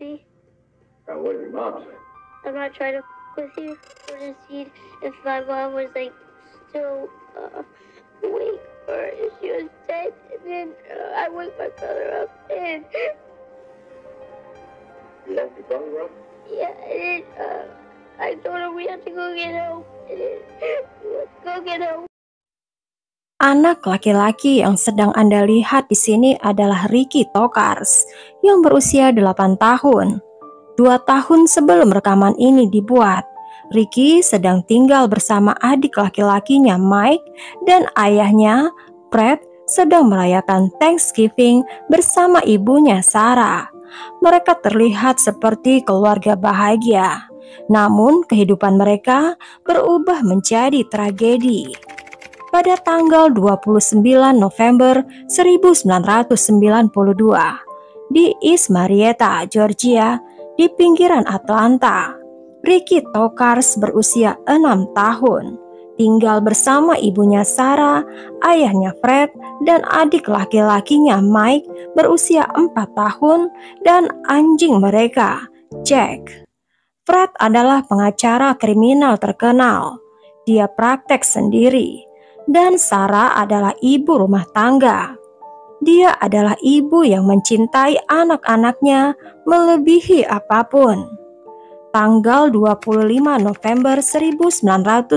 See? What did your mom say? I'm not trying to fuck with you. I want to see if my mom was like still awake or if she was dead. And then I woke my brother up and You left your brother up? yeah, and then I told him we have to go get help. And then let's go get help. Anak laki-laki yang sedang Anda lihat di sini adalah Ricky Tokars yang berusia 8 tahun. 2 tahun sebelum rekaman ini dibuat, Ricky sedang tinggal bersama adik laki-lakinya Mike dan ayahnya, Fred, sedang merayakan Thanksgiving bersama ibunya Sarah. Mereka terlihat seperti keluarga bahagia, namun kehidupan mereka berubah menjadi tragedi. Pada tanggal 29 November 1992, di East Marietta, Georgia, di pinggiran Atlanta, Ricky Tokars berusia 6 tahun, tinggal bersama ibunya Sarah, ayahnya Fred, dan adik laki-lakinya Mike berusia 4 tahun, dan anjing mereka, Jack. Fred adalah pengacara kriminal terkenal. Dia praktek sendiri. Dan Sarah adalah ibu rumah tangga. Dia adalah ibu yang mencintai anak-anaknya melebihi apapun. Tanggal 25 November 1992,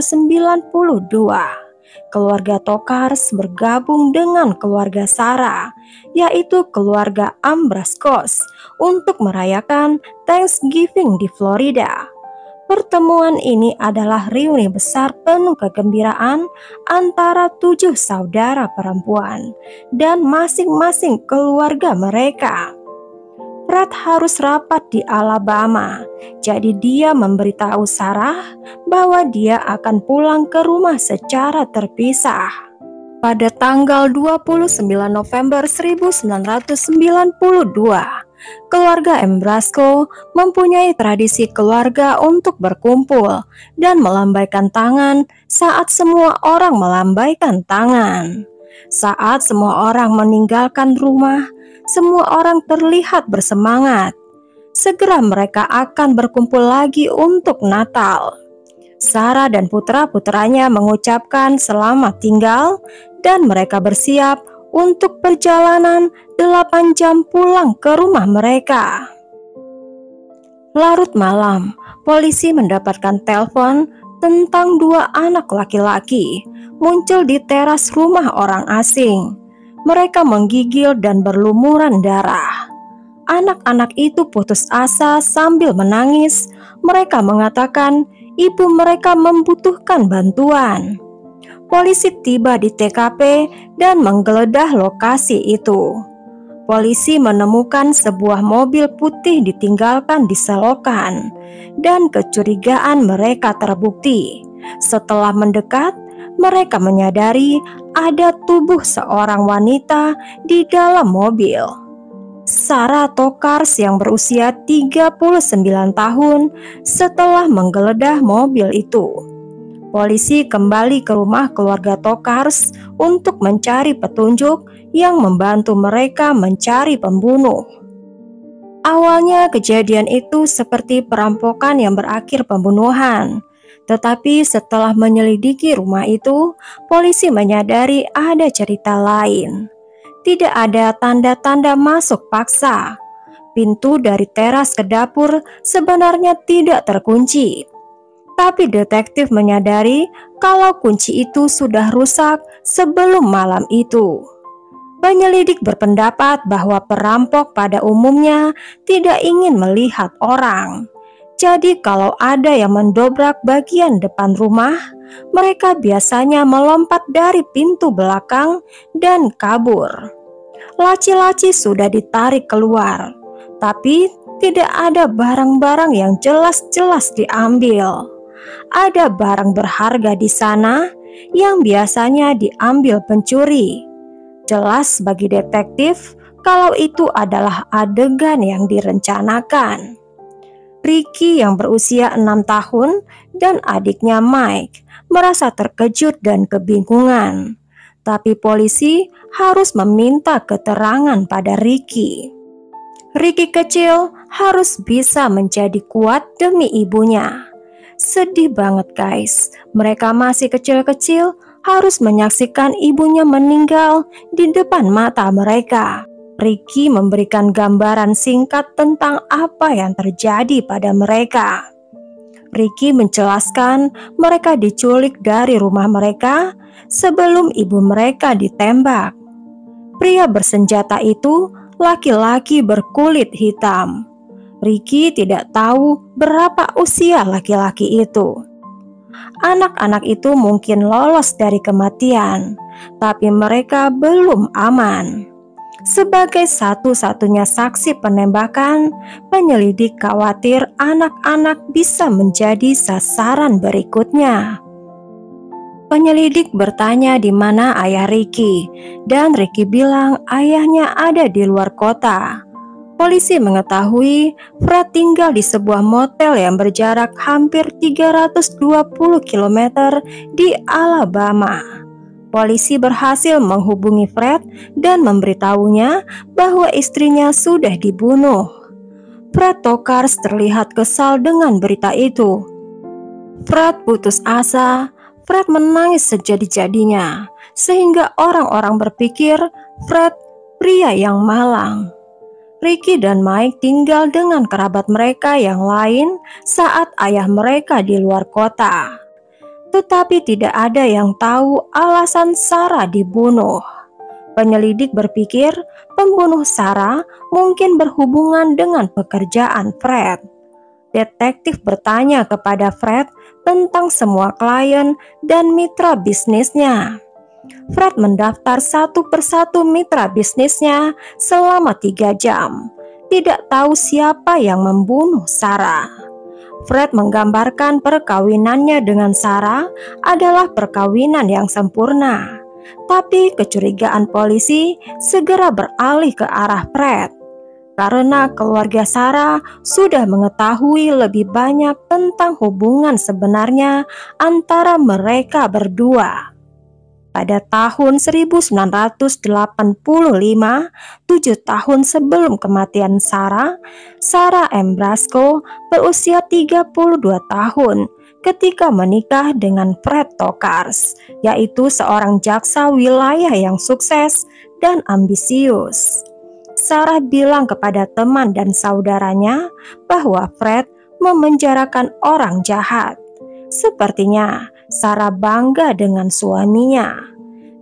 keluarga Tokars bergabung dengan keluarga Sarah, yaitu keluarga Ambraskos, untuk merayakan Thanksgiving di Florida. Pertemuan ini adalah reuni besar penuh kegembiraan antara 7 saudara perempuan dan masing-masing keluarga mereka. Fred harus rapat di Alabama, jadi dia memberitahu Sarah bahwa dia akan pulang ke rumah secara terpisah. Pada tanggal 29 November 1992, keluarga Ambrasko mempunyai tradisi keluarga untuk berkumpul dan melambaikan tangan saat semua orang melambaikan tangan. Saat semua orang meninggalkan rumah, semua orang terlihat bersemangat. Segera mereka akan berkumpul lagi untuk Natal. Sarah dan putra-putranya mengucapkan selamat tinggal dan mereka bersiap untuk perjalanan 8 jam pulang ke rumah mereka. Larut malam, polisi mendapatkan telepon tentang 2 anak laki-laki muncul di teras rumah orang asing. Mereka menggigil dan berlumuran darah. Anak-anak itu putus asa sambil menangis. Mereka mengatakan ibu mereka membutuhkan bantuan. Polisi tiba di TKP dan menggeledah lokasi itu. Polisi menemukan sebuah mobil putih ditinggalkan di selokan, dan kecurigaan mereka terbukti. Setelah mendekat, mereka menyadari ada tubuh seorang wanita di dalam mobil. Sarah Tokars yang berusia 39 tahun setelah menggeledah mobil itu. Polisi kembali ke rumah keluarga Tokars untuk mencari petunjuk yang membantu mereka mencari pembunuh. Awalnya kejadian itu seperti perampokan yang berakhir pembunuhan. Tetapi setelah menyelidiki rumah itu, polisi menyadari ada cerita lain. Tidak ada tanda-tanda masuk paksa. Pintu dari teras ke dapur sebenarnya tidak terkunci. Tapi detektif menyadari kalau kunci itu sudah rusak sebelum malam itu. Penyelidik berpendapat bahwa perampok pada umumnya tidak ingin melihat orang. Jadi kalau ada yang mendobrak bagian depan rumah, mereka biasanya melompat dari pintu belakang dan kabur. Laci-laci sudah ditarik keluar, tapi tidak ada barang-barang yang jelas-jelas diambil. Ada barang berharga di sana yang biasanya diambil pencuri. Jelas bagi detektif kalau itu adalah adegan yang direncanakan. Ricky yang berusia 6 tahun dan adiknya Mike merasa terkejut dan kebingungan. Tapi polisi harus meminta keterangan pada Ricky. Ricky kecil harus bisa menjadi kuat demi ibunya. Sedih banget guys, mereka masih kecil-kecil harus menyaksikan ibunya meninggal di depan mata mereka. Ricky memberikan gambaran singkat tentang apa yang terjadi pada mereka. Ricky menjelaskan mereka diculik dari rumah mereka sebelum ibu mereka ditembak. Pria bersenjata itu laki-laki berkulit hitam. Ricky tidak tahu berapa usia laki-laki itu. Anak-anak itu mungkin lolos dari kematian, tapi mereka belum aman. Sebagai satu-satunya saksi penembakan, penyelidik khawatir anak-anak bisa menjadi sasaran berikutnya. Penyelidik bertanya di mana ayah Ricky, dan Ricky bilang ayahnya ada di luar kota. Polisi mengetahui Fred tinggal di sebuah motel yang berjarak hampir 320 km di Alabama. Polisi berhasil menghubungi Fred dan memberitahunya bahwa istrinya sudah dibunuh. Fred Tokars terlihat kesal dengan berita itu. Fred putus asa, Fred menangis sejadi-jadinya, sehingga orang-orang berpikir Fred pria yang malang. Ricky dan Mike tinggal dengan kerabat mereka yang lain saat ayah mereka di luar kota. Tetapi tidak ada yang tahu alasan Sarah dibunuh. Penyelidik berpikir pembunuh Sarah mungkin berhubungan dengan pekerjaan Fred. Detektif bertanya kepada Fred tentang semua klien dan mitra bisnisnya. Fred mendaftar satu persatu mitra bisnisnya selama 3 jam. Tidak tahu siapa yang membunuh Sarah. Fred menggambarkan perkawinannya dengan Sarah adalah perkawinan yang sempurna. Tapi kecurigaan polisi segera beralih ke arah Fred. Karena keluarga Sarah sudah mengetahui lebih banyak tentang hubungan sebenarnya antara mereka berdua. Pada tahun 1985, 7 tahun sebelum kematian Sarah M. Brasco berusia 32 tahun ketika menikah dengan Fred Tokars, yaitu seorang jaksa wilayah yang sukses dan ambisius. Sarah bilang kepada teman dan saudaranya bahwa Fred memenjarakan orang jahat. Sepertinya Sarah bangga dengan suaminya.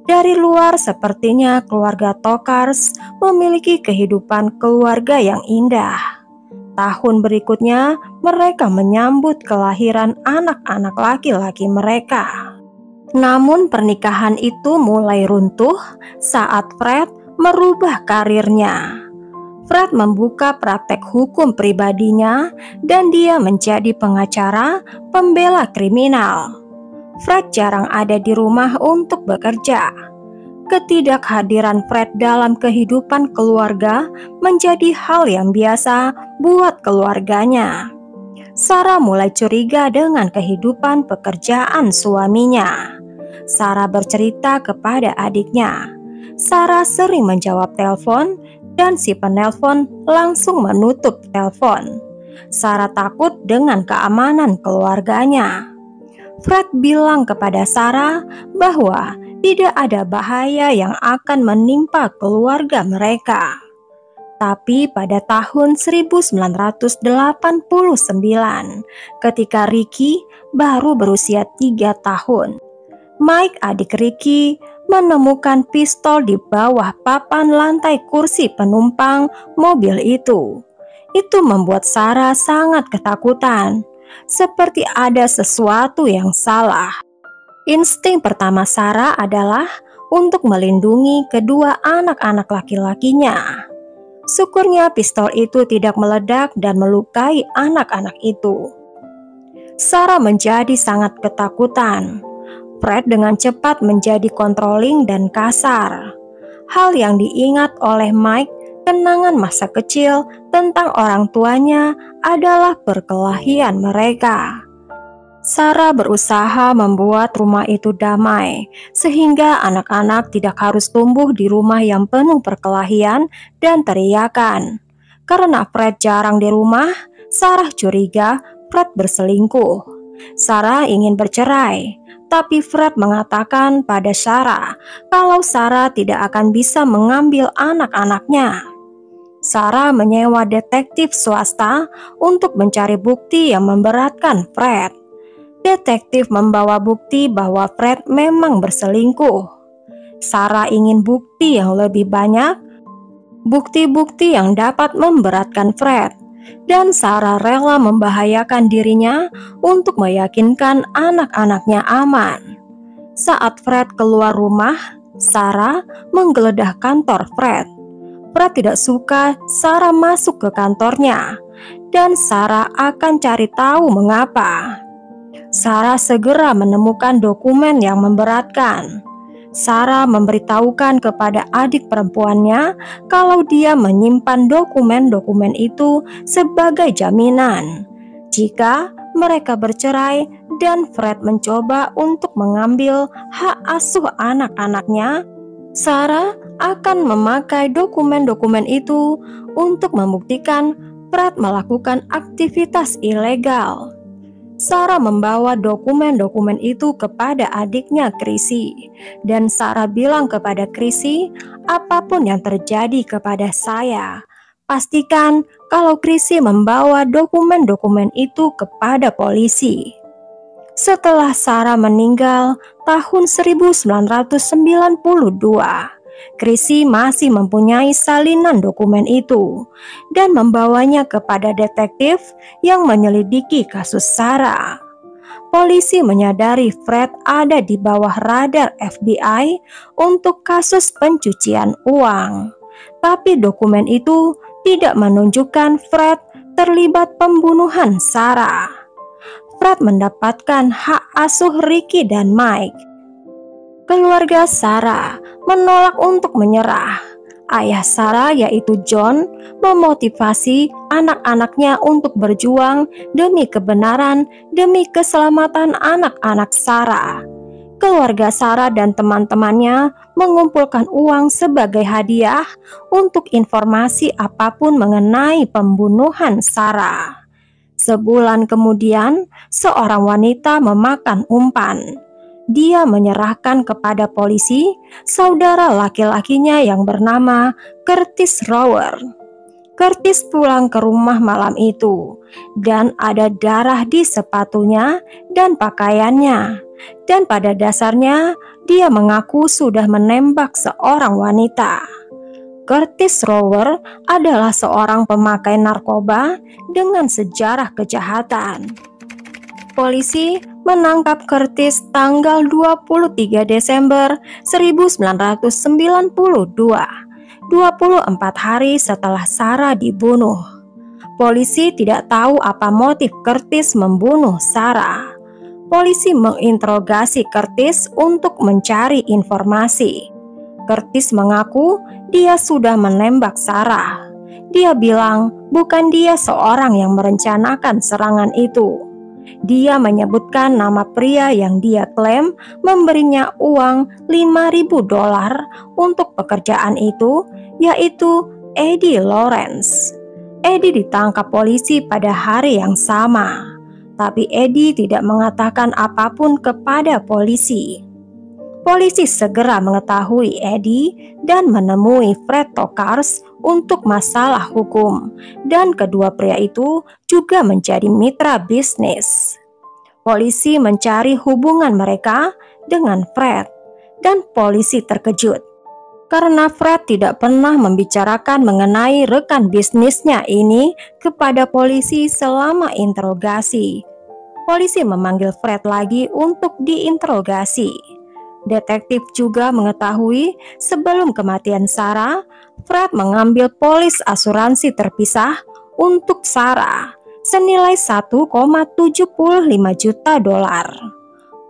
Dari luar sepertinya keluarga Tokars memiliki kehidupan keluarga yang indah. Tahun berikutnya mereka menyambut kelahiran anak-anak laki-laki mereka. Namun pernikahan itu mulai runtuh saat Fred merubah karirnya. Fred membuka praktek hukum pribadinya dan dia menjadi pengacara pembela kriminal. Fred jarang ada di rumah untuk bekerja. Ketidakhadiran Fred dalam kehidupan keluarga menjadi hal yang biasa buat keluarganya. Sarah mulai curiga dengan kehidupan pekerjaan suaminya. Sarah bercerita kepada adiknya. Sarah sering menjawab telepon dan si penelpon langsung menutup telepon. Sarah takut dengan keamanan keluarganya. Fred bilang kepada Sarah bahwa tidak ada bahaya yang akan menimpa keluarga mereka. Tapi pada tahun 1989, ketika Ricky baru berusia 3 tahun, Mike, adik Ricky, menemukan pistol di bawah papan lantai kursi penumpang mobil itu. Itu membuat Sarah sangat ketakutan, seperti ada sesuatu yang salah. Insting pertama Sarah adalah untuk melindungi kedua anak-anak laki-lakinya. Syukurnya pistol itu tidak meledak dan melukai anak-anak itu. Sarah menjadi sangat ketakutan. Fred dengan cepat menjadi controlling dan kasar. Hal yang diingat oleh Mike, kenangan masa kecil tentang orang tuanya adalah perkelahian mereka. Sarah berusaha membuat rumah itu damai, sehingga anak-anak tidak harus tumbuh di rumah yang penuh perkelahian dan teriakan. Karena Fred jarang di rumah, Sarah curiga Fred berselingkuh. Sarah ingin bercerai, tapi Fred mengatakan pada Sarah kalau Sarah tidak akan bisa mengambil anak-anaknya. Sarah menyewa detektif swasta untuk mencari bukti yang memberatkan Fred. Detektif membawa bukti bahwa Fred memang berselingkuh. Sarah ingin bukti yang lebih banyak, bukti-bukti yang dapat memberatkan Fred, dan Sarah rela membahayakan dirinya untuk meyakinkan anak-anaknya aman. Saat Fred keluar rumah, Sarah menggeledah kantor Fred. Fred tidak suka Sarah masuk ke kantornya, dan Sarah akan cari tahu mengapa. Sarah segera menemukan dokumen yang memberatkan. Sarah memberitahukan kepada adik perempuannya kalau dia menyimpan dokumen-dokumen itu sebagai jaminan jika mereka bercerai dan Fred mencoba untuk mengambil hak asuh anak-anaknya. Sarah akan memakai dokumen-dokumen itu untuk membuktikan Fred melakukan aktivitas ilegal. Sarah membawa dokumen-dokumen itu kepada adiknya Chrissy, dan Sarah bilang kepada Chrissy, apapun yang terjadi kepada saya, pastikan kalau Chrissy membawa dokumen-dokumen itu kepada polisi. Setelah Sarah meninggal tahun 1992, Chrissy masih mempunyai salinan dokumen itu dan membawanya kepada detektif yang menyelidiki kasus Sarah. Polisi menyadari Fred ada di bawah radar FBI untuk kasus pencucian uang, tapi dokumen itu tidak menunjukkan Fred terlibat pembunuhan Sarah. Fred mendapatkan hak asuh Ricky dan Mike. Keluarga Sarah menolak untuk menyerah. Ayah Sarah yaitu John memotivasi anak-anaknya untuk berjuang demi kebenaran, demi keselamatan anak-anak Sarah. Keluarga Sarah dan teman-temannya mengumpulkan uang sebagai hadiah untuk informasi apapun mengenai pembunuhan Sarah. Sebulan kemudian, seorang wanita memakan umpan. Dia menyerahkan kepada polisi saudara laki-lakinya yang bernama Curtis Rower. Curtis pulang ke rumah malam itu, dan ada darah di sepatunya dan pakaiannya. Dan pada dasarnya, dia mengaku sudah menembak seorang wanita. Curtis Rower adalah seorang pemakai narkoba dengan sejarah kejahatan. Polisi menangkap Curtis tanggal 23 Desember 1992, 24 hari setelah Sarah dibunuh. Polisi tidak tahu apa motif Curtis membunuh Sarah. Polisi menginterogasi Curtis untuk mencari informasi. Curtis mengaku dia sudah menembak Sarah. Dia bilang bukan dia seorang yang merencanakan serangan itu. Dia menyebutkan nama pria yang dia klaim memberinya uang $5.000 untuk pekerjaan itu, yaitu Eddie Lawrence. Eddie ditangkap polisi pada hari yang sama, tapi Eddie tidak mengatakan apapun kepada polisi. Polisi segera mengetahui Eddie dan menemui Fred Tokars untuk masalah hukum, dan kedua pria itu juga menjadi mitra bisnis. Polisi mencari hubungan mereka dengan Fred, dan polisi terkejut karena Fred tidak pernah membicarakan mengenai rekan bisnisnya ini kepada polisi selama interogasi. Polisi memanggil Fred lagi untuk diinterogasi. Detektif juga mengetahui sebelum kematian Sarah, Fred mengambil polis asuransi terpisah untuk Sarah senilai $1,75 juta.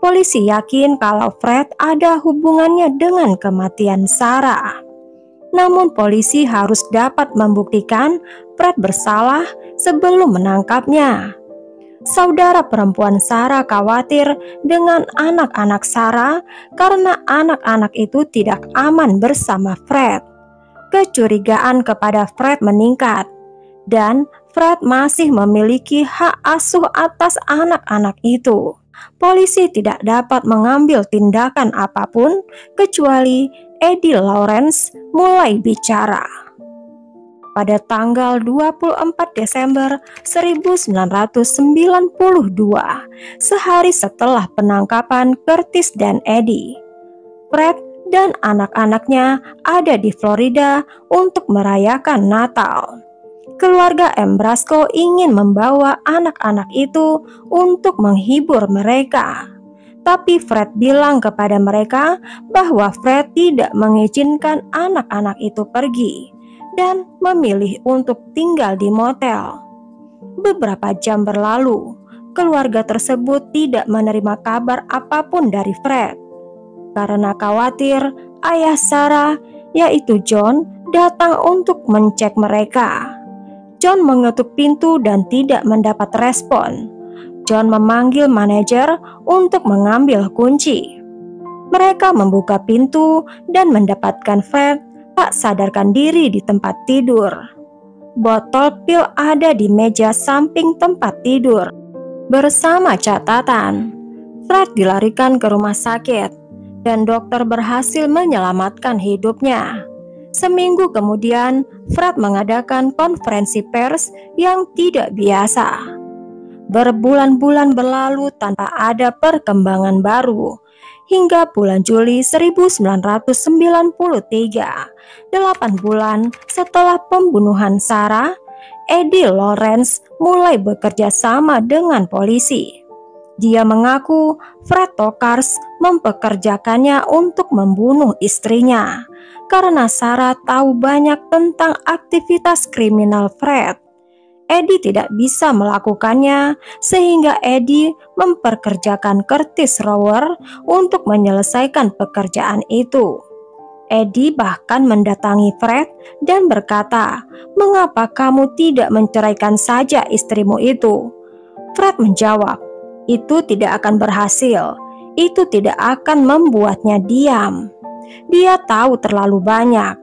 Polisi yakin kalau Fred ada hubungannya dengan kematian Sarah. Namun polisi harus dapat membuktikan Fred bersalah sebelum menangkapnya. Saudara perempuan Sarah khawatir dengan anak-anak Sarah karena anak-anak itu tidak aman bersama Fred. Kecurigaan kepada Fred meningkat. dan Fred masih memiliki hak asuh atas anak-anak itu. Polisi tidak dapat mengambil tindakan apapun kecuali Eddie Lawrence mulai bicara. Pada tanggal 24 Desember 1992, sehari setelah penangkapan Curtis dan Eddie, Fred dan anak-anaknya ada di Florida untuk merayakan Natal. Keluarga Ambrasco ingin membawa anak-anak itu untuk menghibur mereka. Tapi Fred bilang kepada mereka bahwa Fred tidak mengizinkan anak-anak itu pergi dan memilih untuk tinggal di motel. Beberapa jam berlalu, keluarga tersebut tidak menerima kabar apapun dari Fred. Karena khawatir, ayah Sarah, yaitu John, datang untuk mencek mereka. John mengetuk pintu dan tidak mendapat respon. John memanggil manajer untuk mengambil kunci. Mereka membuka pintu dan mendapatkan Fred tak sadarkan diri di tempat tidur. Botol pil ada di meja samping tempat tidur. Bersama catatan, Fred dilarikan ke rumah sakit dan dokter berhasil menyelamatkan hidupnya. Seminggu kemudian, Fred mengadakan konferensi pers yang tidak biasa. Berbulan-bulan berlalu tanpa ada perkembangan baru. Hingga bulan Juli 1993, 8 bulan setelah pembunuhan Sarah, Eddie Lawrence mulai bekerja sama dengan polisi. Dia mengaku Fred Tokars mempekerjakannya untuk membunuh istrinya karena Sarah tahu banyak tentang aktivitas kriminal Fred. Eddie tidak bisa melakukannya sehingga Eddie memperkerjakan Curtis Rower untuk menyelesaikan pekerjaan itu. Eddie bahkan mendatangi Fred dan berkata, "Mengapa kamu tidak menceraikan saja istrimu itu?" Fred menjawab, "Itu tidak akan berhasil. Itu tidak akan membuatnya diam. Dia tahu terlalu banyak."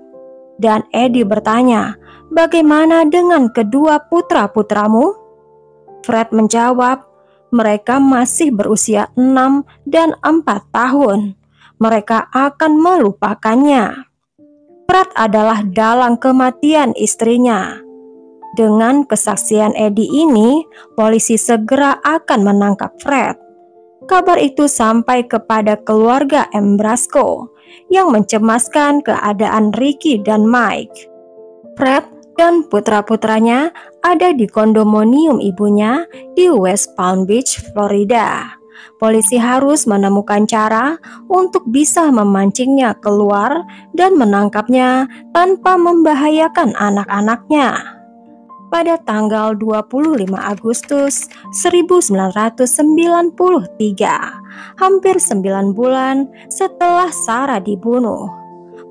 Dan Eddie bertanya, "Bagaimana dengan kedua putra-putramu?" Fred menjawab, "Mereka masih berusia 6 dan 4 tahun. Mereka akan melupakannya." Fred adalah dalang kematian istrinya. Dengan kesaksian Eddie ini, polisi segera akan menangkap Fred. Kabar itu sampai kepada keluarga Ambrasco yang mencemaskan keadaan Ricky dan Mike. Fred dan putra-putranya ada di kondominium ibunya di West Palm Beach, Florida. Polisi harus menemukan cara untuk bisa memancingnya keluar dan menangkapnya tanpa membahayakan anak-anaknya. Pada tanggal 25 Agustus 1993, hampir 9 bulan setelah Sarah dibunuh,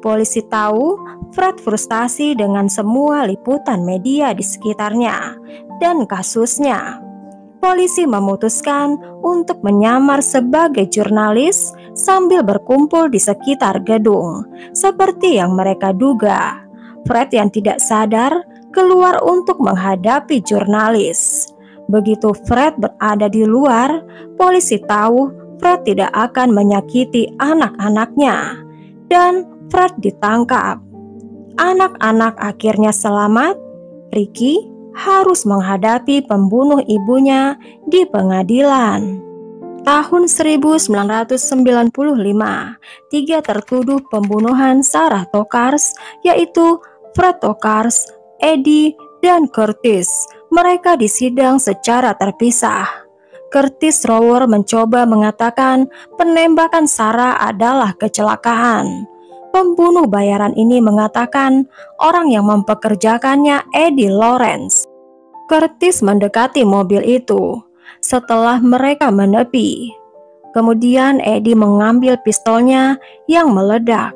polisi tahu Fred frustasi dengan semua liputan media di sekitarnya dan kasusnya. Polisi memutuskan untuk menyamar sebagai jurnalis sambil berkumpul di sekitar gedung, seperti yang mereka duga. Fred yang tidak sadar keluar untuk menghadapi jurnalis. Begitu Fred berada di luar, polisi tahu Fred tidak akan menyakiti anak-anaknya, dan Fred ditangkap. Anak-anak akhirnya selamat. Ricky harus menghadapi pembunuh ibunya di pengadilan. Tahun 1995, 3 tertuduh pembunuhan Sarah Tokars, yaitu Fred Tokars, Eddie, dan Curtis. Mereka disidang secara terpisah. Curtis Rower mencoba mengatakan penembakan Sarah adalah kecelakaan. Pembunuh bayaran ini mengatakan orang yang mempekerjakannya Eddie Lawrence. Curtis mendekati mobil itu setelah mereka menepi. Kemudian Eddie mengambil pistolnya yang meledak.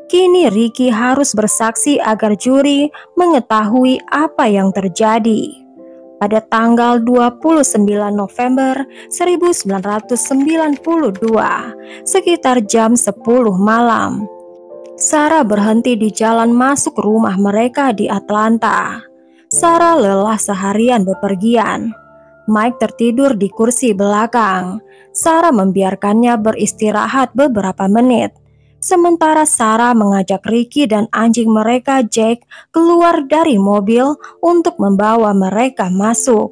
Kini Ricky harus bersaksi agar juri mengetahui apa yang terjadi. Pada tanggal 29 November 1992, sekitar jam 10 malam, Sarah berhenti di jalan masuk rumah mereka di Atlanta. Sarah lelah seharian bepergian. Mike tertidur di kursi belakang. Sarah membiarkannya beristirahat beberapa menit. Sementara Sarah mengajak Ricky dan anjing mereka Jack keluar dari mobil untuk membawa mereka masuk.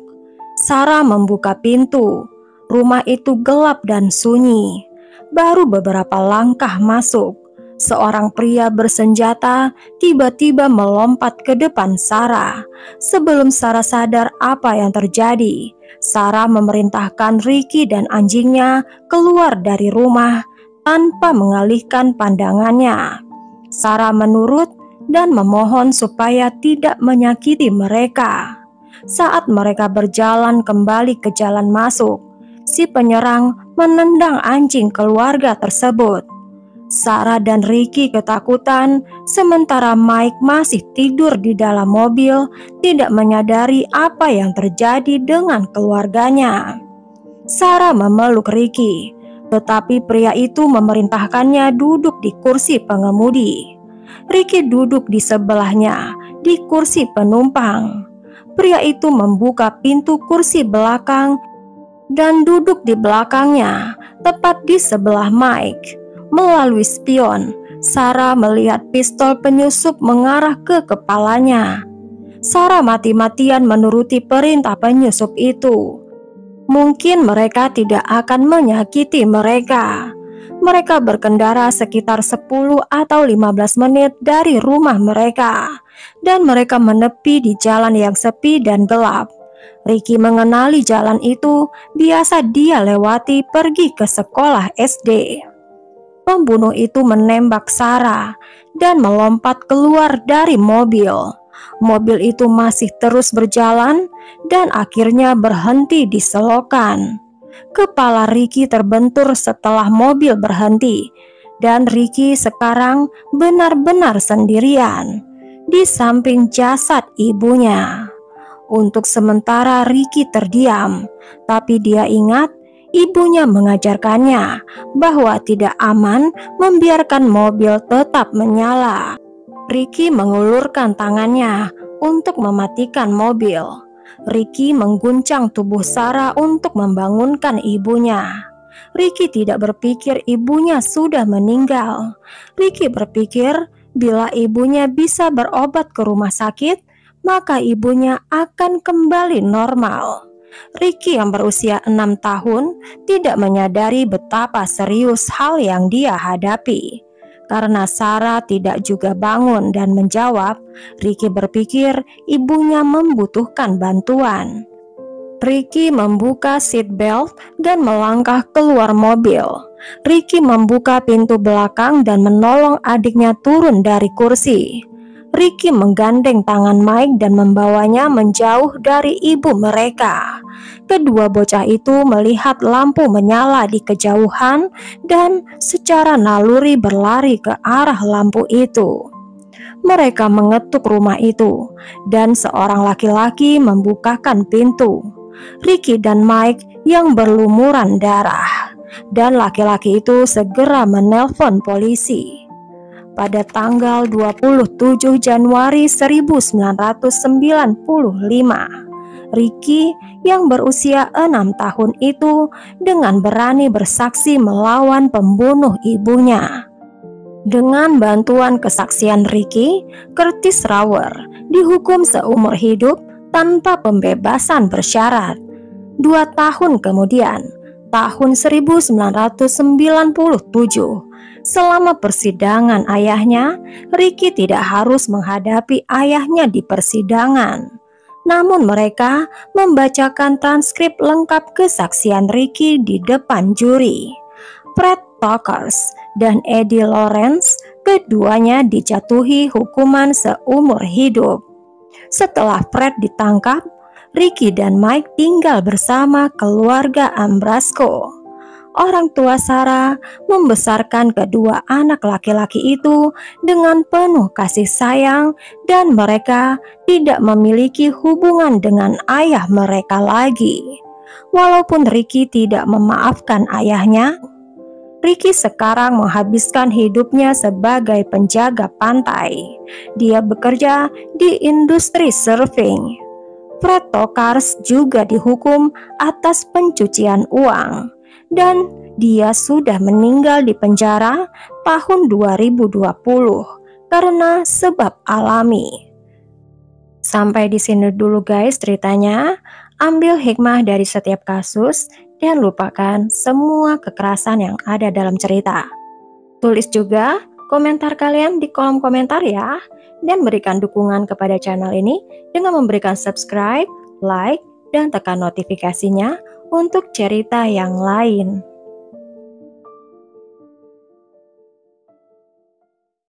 Sarah membuka pintu. Rumah itu gelap dan sunyi. Baru beberapa langkah masuk, seorang pria bersenjata tiba-tiba melompat ke depan Sarah. Sebelum Sarah sadar apa yang terjadi, Sarah memerintahkan Ricky dan anjingnya keluar dari rumah tanpa mengalihkan pandangannya. Sarah menurut dan memohon supaya tidak menyakiti mereka. Saat mereka berjalan kembali ke jalan masuk, si penyerang menendang anjing keluarga tersebut. Sarah dan Ricky ketakutan, sementara Mike masih tidur di dalam mobil, tidak menyadari apa yang terjadi dengan keluarganya. Sarah memeluk Ricky, tetapi pria itu memerintahkannya duduk di kursi pengemudi. Ricky duduk di sebelahnya, di kursi penumpang. Pria itu membuka pintu kursi belakang dan duduk di belakangnya, tepat di sebelah Mike. Melalui spion, Sarah melihat pistol penyusup mengarah ke kepalanya. Sarah mati-matian menuruti perintah penyusup itu. Mungkin mereka tidak akan menyakiti mereka. Mereka berkendara sekitar 10 atau 15 menit dari rumah mereka, dan mereka menepi di jalan yang sepi dan gelap. Ricky mengenali jalan itu, biasa dia lewati pergi ke sekolah SD. Pembunuh itu menembak Sarah dan melompat keluar dari mobil. Mobil itu masih terus berjalan dan akhirnya berhenti di selokan. Kepala Ricky terbentur setelah mobil berhenti, dan Ricky sekarang benar-benar sendirian di samping jasad ibunya. Untuk sementara Ricky terdiam, tapi dia ingat ibunya mengajarkannya bahwa tidak aman membiarkan mobil tetap menyala. Ricky mengulurkan tangannya untuk mematikan mobil. Ricky mengguncang tubuh Sarah untuk membangunkan ibunya. Ricky tidak berpikir ibunya sudah meninggal. Ricky berpikir bila ibunya bisa berobat ke rumah sakit, maka ibunya akan kembali normal. Ricky yang berusia 6 tahun tidak menyadari betapa serius hal yang dia hadapi. Karena Sarah tidak juga bangun dan menjawab, Ricky berpikir ibunya membutuhkan bantuan. Ricky membuka seat belt dan melangkah keluar mobil. Ricky membuka pintu belakang dan menolong adiknya turun dari kursi. Ricky menggandeng tangan Mike dan membawanya menjauh dari ibu mereka. Kedua bocah itu melihat lampu menyala di kejauhan dan secara naluri berlari ke arah lampu itu. Mereka mengetuk rumah itu dan seorang laki-laki membukakan pintu. Ricky dan Mike yang berlumuran darah, dan laki-laki itu segera menelpon polisi. Pada tanggal 27 Januari 1995, Ricky yang berusia 6 tahun itu dengan berani bersaksi melawan pembunuh ibunya. Dengan bantuan kesaksian Ricky, Curtis Rower dihukum seumur hidup tanpa pembebasan bersyarat. 2 tahun kemudian, tahun 1997, selama persidangan ayahnya, Ricky tidak harus menghadapi ayahnya di persidangan. Namun mereka membacakan transkrip lengkap kesaksian Ricky di depan juri. Fred Tokers dan Eddie Lawrence, keduanya dijatuhi hukuman seumur hidup. Setelah Fred ditangkap, Ricky dan Mike tinggal bersama keluarga Ambrasco. Orang tua Sarah membesarkan kedua anak laki-laki itu dengan penuh kasih sayang, dan mereka tidak memiliki hubungan dengan ayah mereka lagi. Walaupun Ricky tidak memaafkan ayahnya, Ricky sekarang menghabiskan hidupnya sebagai penjaga pantai. Dia bekerja di industri surfing. Fred Tokars juga dihukum atas pencucian uang dan dia sudah meninggal di penjara tahun 2020 karena sebab alami. Sampai di sini dulu guys ceritanya. Ambil hikmah dari setiap kasus dan lupakan semua kekerasan yang ada dalam cerita. Tulis juga komentar kalian di kolom komentar ya, dan berikan dukungan kepada channel ini dengan memberikan subscribe, like, dan tekan notifikasinya untuk cerita yang lain.